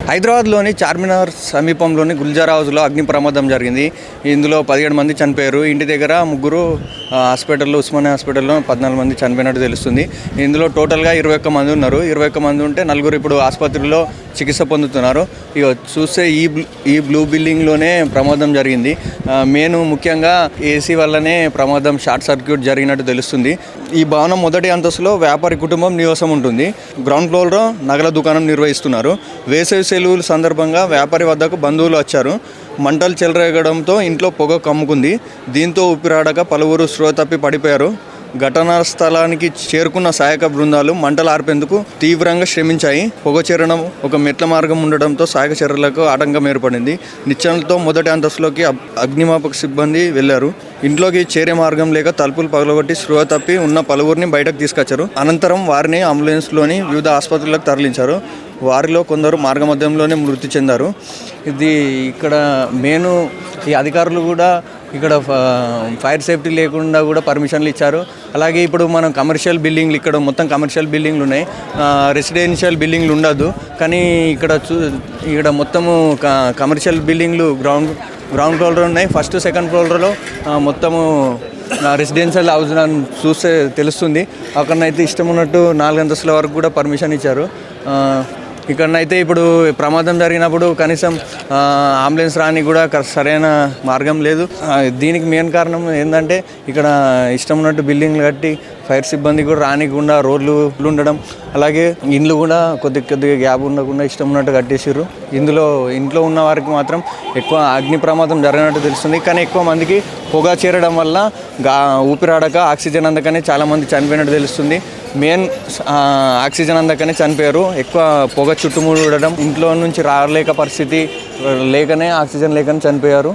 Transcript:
హైదరాబాద్లోని చార్మినార్ సమీపంలోని గుల్జార్ హౌస్లో అగ్ని ప్రమాదం జరిగింది. ఇందులో 17 మంది చనిపోయారు. ఇంటి దగ్గర ముగ్గురు హాస్పిటల్లో, ఉస్మానియా హాస్పిటల్లో 14 మంది చనిపోయినట్టు తెలుస్తుంది. ఇందులో టోటల్గా 21 మంది ఉన్నారు. 21 మంది ఉంటే 4 ఇప్పుడు ఆసుపత్రిలో చికిత్స పొందుతున్నారు. ఇక చూస్తే ఈ బ్లూ బిల్డింగ్లోనే ప్రమాదం జరిగింది. ముఖ్యంగా ఏసీ వల్లనే ప్రమాదం, షార్ట్ సర్క్యూట్ జరిగినట్టు తెలుస్తుంది. ఈ భవనం మొదటి అంతస్తులో వ్యాపారి కుటుంబం నివాసం ఉంటుంది. గ్రౌండ్ ఫ్లోర్లో నగల దుకాణం నిర్వహిస్తున్నారు. వేసవి సెలవుల సందర్భంగా వ్యాపారి వద్దకు బంధువులు వచ్చారు. మంటలు చెలరేగడంతో ఇంట్లో పొగ కమ్ముకుంది. దీంతో ఊపిరాడక పలువురు స్పృహ తప్పి పడిపోయారు. ఘటనా స్థలానికి చేరుకున్న సహాయక బృందాలు మంటలు ఆర్పేందుకు తీవ్రంగా శ్రమించాయి. పొగ చేరడం ఒక మెట్ల మార్గం ఉండడంతో సహాయక చర్యలకు ఆటంకం ఏర్పడింది. నిచ్చెనలతో మొదటి అంతస్తులోకి అగ్నిమాపక సిబ్బంది వెళ్లారు. ఇంట్లోకి చేరే మార్గం లేక తలుపులు పగలగొట్టి స్పృహ తప్పి ఉన్న పలువురిని బయటకు తీసుకొచ్చారు. అనంతరం వారిని అంబులెన్స్లోని వివిధ ఆసుపత్రులకు తరలించారు. వారిలో కొందరు మార్గమధ్యంలోనే మృతి చెందారు. ఇది ఇక్కడ ఈ అధికారులు కూడా ఇక్కడ ఫైర్ సేఫ్టీ లేకుండా కూడా పర్మిషన్లు ఇచ్చారు. అలాగే ఇప్పుడు మనం కమర్షియల్ బిల్డింగ్లు, ఇక్కడ మొత్తం కమర్షియల్ బిల్డింగ్లు ఉన్నాయి, రెసిడెన్షియల్ బిల్డింగ్లు ఉండదు. కానీ ఇక్కడ మొత్తము కమర్షియల్ బిల్డింగ్లు గ్రౌండ్ ఫ్లోర్ ఉన్నాయి. ఫస్ట్ సెకండ్ ఫ్లోర్లో మొత్తము రెసిడెన్షియల్ హౌస్ చూస్తే తెలుస్తుంది. అక్కడనైతే ఇష్టం ఉన్నట్టు 4 అంతస్తుల వరకు కూడా పర్మిషన్ ఇచ్చారు. ఇక్కడనైతే ఇప్పుడు ప్రమాదం జరిగినప్పుడు కనీసం అంబులెన్స్ రాని కూడా సరైన మార్గం లేదు. దీనికి మెయిన్ కారణం ఏంటంటే ఇక్కడ ఇష్టం ఉన్నట్టు బిల్డింగ్లు కట్టి ఫైర్ సిబ్బంది కూడా రానికుండా రోడ్లు ఉండడం, అలాగే ఇండ్లు కూడా కొద్దిగా గ్యాప్ ఉండకుండా ఇష్టం ఉన్నట్టు కట్టేసారు. ఇంట్లో ఉన్న వారికి మాత్రం ఎక్కువ అగ్ని ప్రమాదం జరిగినట్టు తెలుస్తుంది. కానీ ఎక్కువ మందికి పొగ చేరడం వల్ల ఊపిరాడక ఆక్సిజన్ అందకనే చాలామంది చనిపోయినట్టు తెలుస్తుంది. ఆక్సిజన్ అందకనే చనిపోయారు. ఎక్కువ పొగ చుట్టుముడడం, ఇంట్లో నుంచి రాలేక పరిస్థితి లేకనే, ఆక్సిజన్ లేకనే చనిపోయారు.